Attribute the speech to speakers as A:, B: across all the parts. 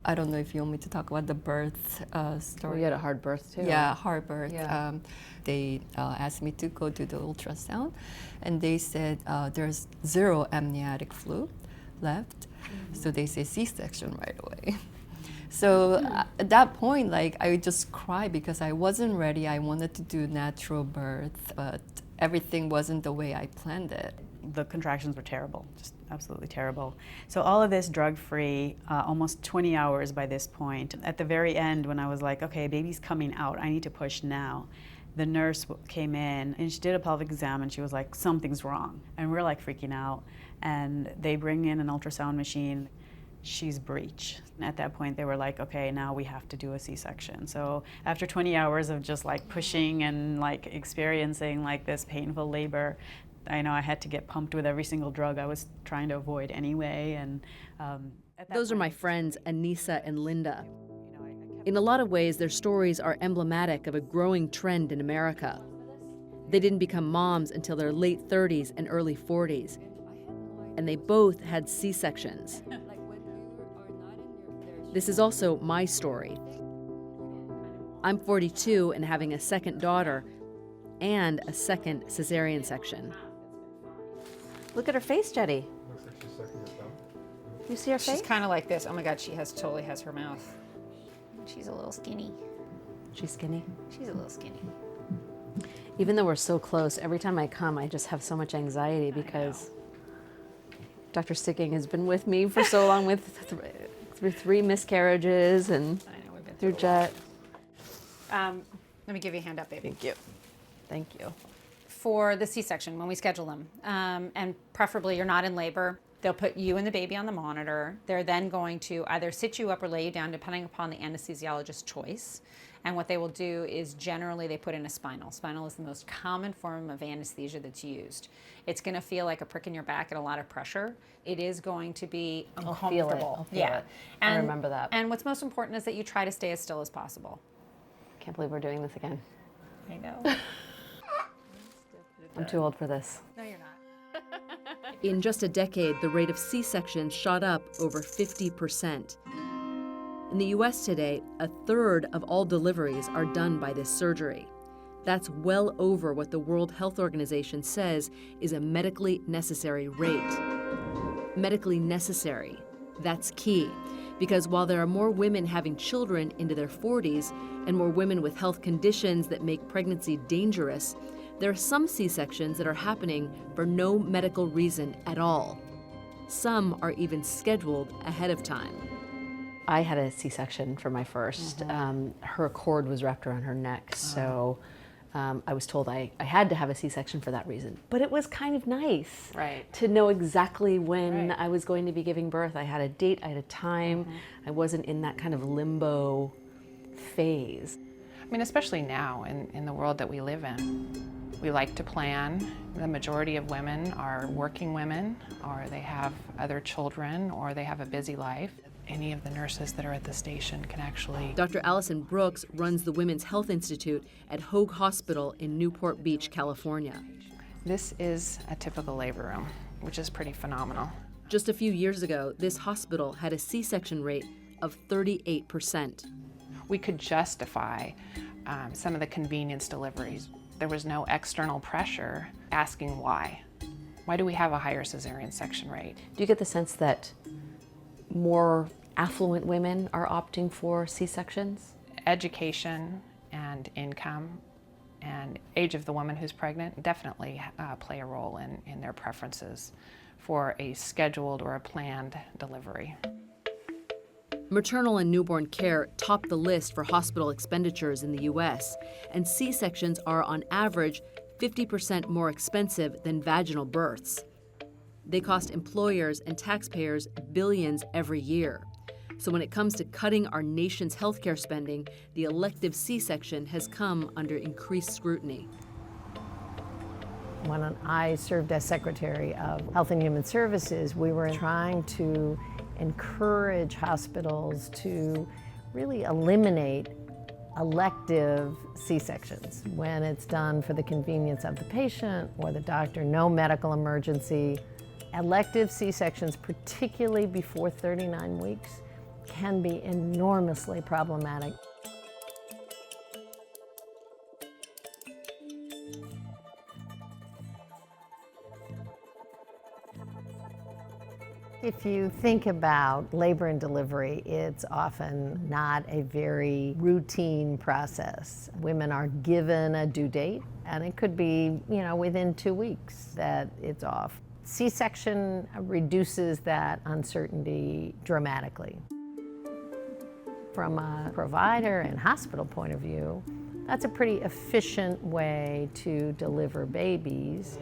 A: I don't know if you want me to talk about the birth story.
B: You had a hard birth too.
A: Yeah, hard birth.
B: Yeah.
A: They asked me to go to the ultrasound, and they said there's 0 amniotic fluid left. So they say C-section right away. So at that point, like, I just cried because I wasn't ready. I wanted to do natural birth, but everything wasn't the way I planned it.
C: The contractions were terrible, just absolutely terrible. So all of this drug-free, almost 20 hours by this point. At the very end, when I was like, okay, baby's coming out, I need to push now. The nurse came in and she did a pelvic exam and she was like, something's wrong. And we're like freaking out. And they bring in an ultrasound machine. She's breech. At that point, they were like, okay, now we have to do a C-section. So after 20 hours of just like pushing and like experiencing like this painful labor, I know I had to get pumped with every single drug I was trying to avoid anyway. And
B: those are my friends, Anissa and Linda. In a lot of ways, their stories are emblematic of a growing trend in America. They didn't become moms until their late 30s and early 40s. And they both had C-sections. This is also my story. I'm 42 and having a second daughter and a second cesarean section. Look at her face, Jetty.
D: Looks like she's sucking her thumb.
B: You see her face?
E: She's kind of like this. Oh my God, she totally has her mouth. She's a little skinny.
B: She's skinny.
E: She's a little skinny.
B: Even though we're so close, every time I come, I just have so much anxiety because Dr. Sticking has been with me for so long with through 3 miscarriages and
E: I know, we've been
B: through Jet.
E: Let me give you a hand up, baby.
B: Thank you. Thank you.
E: For the C-section, when we schedule them, and preferably you're not in labor, they'll put you and the baby on the monitor. They're then going to either sit you up or lay you down, depending upon the anesthesiologist's choice. And what they will do is generally they put in a spinal. Spinal is the most common form of anesthesia that's used. It's going to feel like a prick in your back and a lot of pressure. It is going to be uncomfortable.
B: I'll feel it. I remember that.
E: And what's most important is that you try to stay as still as possible.
B: Can't believe we're doing this again.
E: I know.
B: I'm too old for this.
E: No, you're not.
B: In just a decade, the rate of C-sections shot up over 50%. In the US today, 1/3 of all deliveries are done by this surgery. That's well over what the World Health Organization says is a medically necessary rate. Medically necessary. That's key, because while there are more women having children into their 40s and more women with health conditions that make pregnancy dangerous, there are some C-sections that are happening for no medical reason at all. Some are even scheduled ahead of time. I had a C-section for my first. Her cord was wrapped around her neck, so I was told I had to have a C-section for that reason. But it was kind of nice to know exactly when I was going to be giving birth. I had a date, I had a time. I wasn't in that kind of limbo phase.
F: I mean, especially now in the world that we live in. We like to plan. The majority of women are working women, or they have other children, or they have a busy life. Any of the nurses that are at the station can actually...
B: Dr. Allison Brooks runs the Women's Health Institute at Hoag Hospital in Newport Beach, California.
F: This is a typical labor room, which is pretty phenomenal.
B: Just a few years ago, this hospital had a C-section rate of 38%.
F: We could justify some of the convenience deliveries. There was no external pressure asking why. Why do we have a higher cesarean section rate?
B: Do you get the sense that more affluent women are opting for C-sections?
F: Education and income and age of the woman who's pregnant definitely play a role in their preferences for a scheduled or a planned delivery.
B: Maternal and newborn care top the list for hospital expenditures in the US, and C-sections are on average 50% more expensive than vaginal births. They cost employers and taxpayers billions every year. So when it comes to cutting our nation's healthcare spending, the elective C-section has come under increased scrutiny.
G: When I served as Secretary of Health and Human Services, we were trying to encourage hospitals to really eliminate elective C-sections when it's done for the convenience of the patient or the doctor, no medical emergency. Elective C-sections, particularly before 39 weeks, can be enormously problematic. If you think about labor and delivery, it's often not a very routine process. Women are given a due date, and it could be, within 2 weeks that it's off. C-section reduces that uncertainty dramatically. From a provider and hospital point of view, that's a pretty efficient way to deliver babies.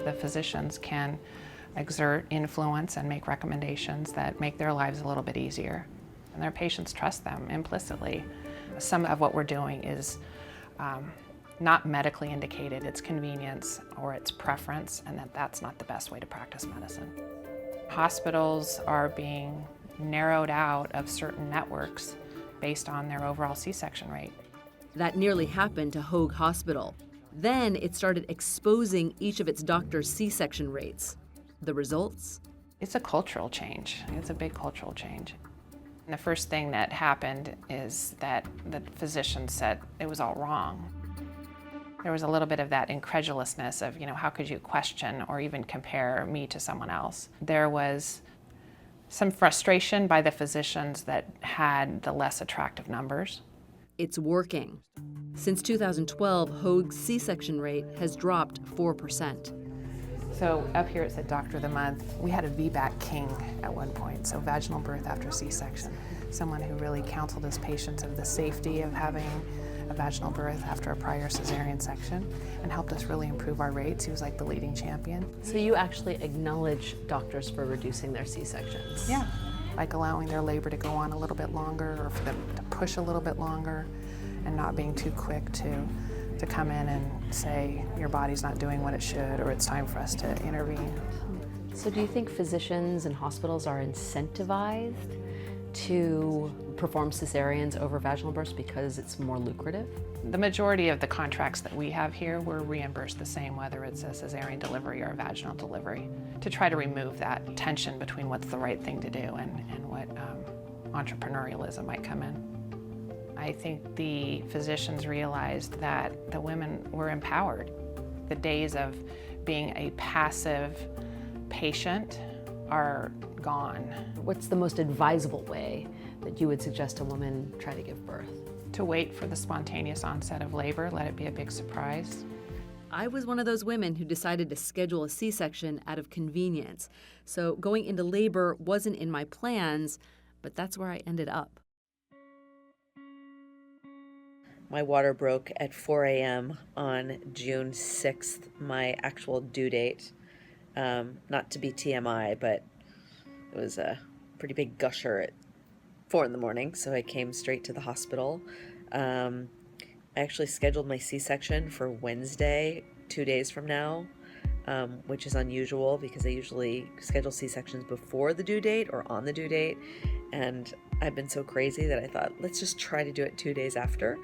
F: The physicians can exert influence and make recommendations that make their lives a little bit easier. And their patients trust them implicitly. Some of what we're doing is not medically indicated, it's convenience or it's preference, and that's not the best way to practice medicine. Hospitals are being narrowed out of certain networks based on their overall C-section rate.
B: That nearly happened to Hoag Hospital. Then it started exposing each of its doctors' C-section rates. The results?
F: It's a cultural change. It's a big cultural change. And the first thing that happened is that the physician said it was all wrong. There was a little bit of that incredulousness of, how could you question or even compare me to someone else? There was some frustration by the physicians that had the less attractive numbers.
B: It's working. Since 2012, Hoag's C-section rate has dropped 4%.
F: So up here it said Doctor of the Month. We had a VBAC king at one point, so vaginal birth after C-section. Someone who really counseled his patients of the safety of having a vaginal birth after a prior cesarean section and helped us really improve our rates. He was like the leading champion.
D: So you actually acknowledge doctors for reducing their C-sections?
F: Yeah, like allowing their labor to go on a little bit longer or for them to push a little bit longer and not being too quick to come in and say your body's not doing what it should or it's time for us to intervene.
D: So do you think physicians and hospitals are incentivized to perform cesareans over vaginal births because it's more lucrative?
F: The majority of the contracts that we have here, we're reimbursed the same whether it's a cesarean delivery or a vaginal delivery, to try to remove that tension between what's the right thing to do and what entrepreneurialism might come in. I think the physicians realized that the women were empowered. The days of being a passive patient are gone.
D: What's the most advisable way that you would suggest a woman try to give birth?
F: To wait for the spontaneous onset of labor, let it be a big surprise.
B: I was one of those women who decided to schedule a C-section out of convenience. So going into labor wasn't in my plans, but that's where I ended up.
H: My water broke at 4 a.m. on June 6th, my actual due date. Not to be TMI, but it was a pretty big gusher at 4 in the morning, so I came straight to the hospital. I actually scheduled my C-section for Wednesday, 2 days from now, which is unusual because I usually schedule C-sections before the due date or on the due date. And I've been so crazy that I thought, let's just try to do it 2 days after.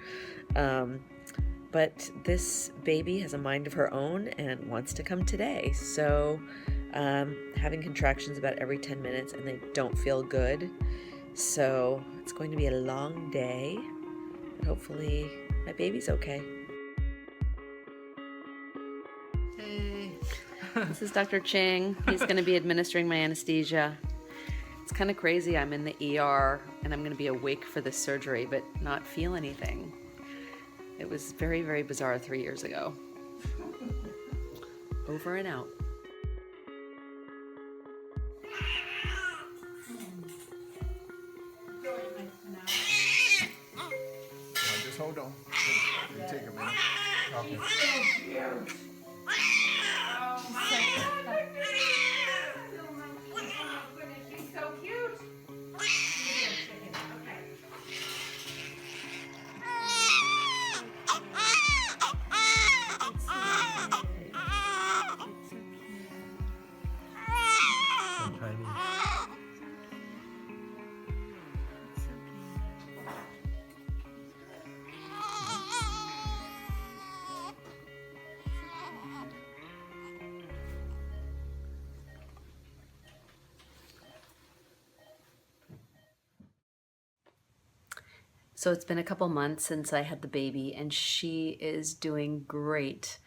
H: But this baby has a mind of her own and wants to come today. So having contractions about every 10 minutes and they don't feel good. So it's going to be a long day, but hopefully my baby's okay.
I: Hey. This is Dr. Ching. He's going to be administering my anesthesia. It's kind of crazy. I'm in the ER and I'm going to be awake for this surgery, but not feel anything. It was very, very bizarre 3 years ago. Over and out.
J: Just hold on. You take a minute. Okay.
B: So it's been a couple months since I had the baby, and she is doing great.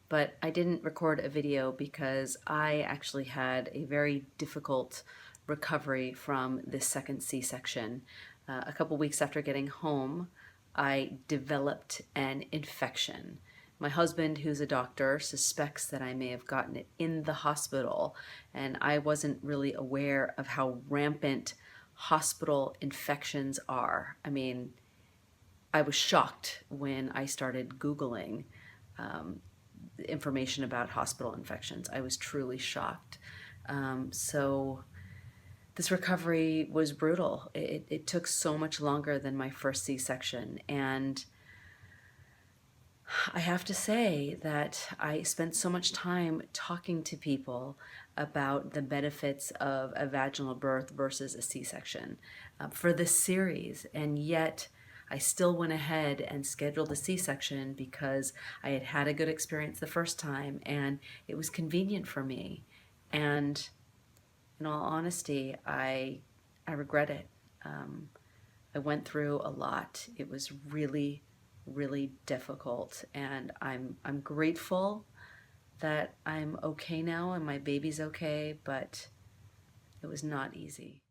B: But I didn't record a video because I actually had a very difficult recovery from this second C-section. A couple weeks after getting home, I developed an infection. My husband, who's a doctor, suspects that I may have gotten it in the hospital, and I wasn't really aware of how rampant hospital infections are. I mean, I was shocked when I started Googling information about hospital infections. I was truly shocked. So this recovery was brutal. It took so much longer than my first C-section, and I have to say that I spent so much time talking to people about the benefits of a vaginal birth versus a C-section for this series, and yet I still went ahead and scheduled a C-section because I had had a good experience the first time and it was convenient for me. And in all honesty, I regret it. I went through a lot. It was really, really difficult, and I'm grateful that I'm okay now and my baby's okay, but it was not easy.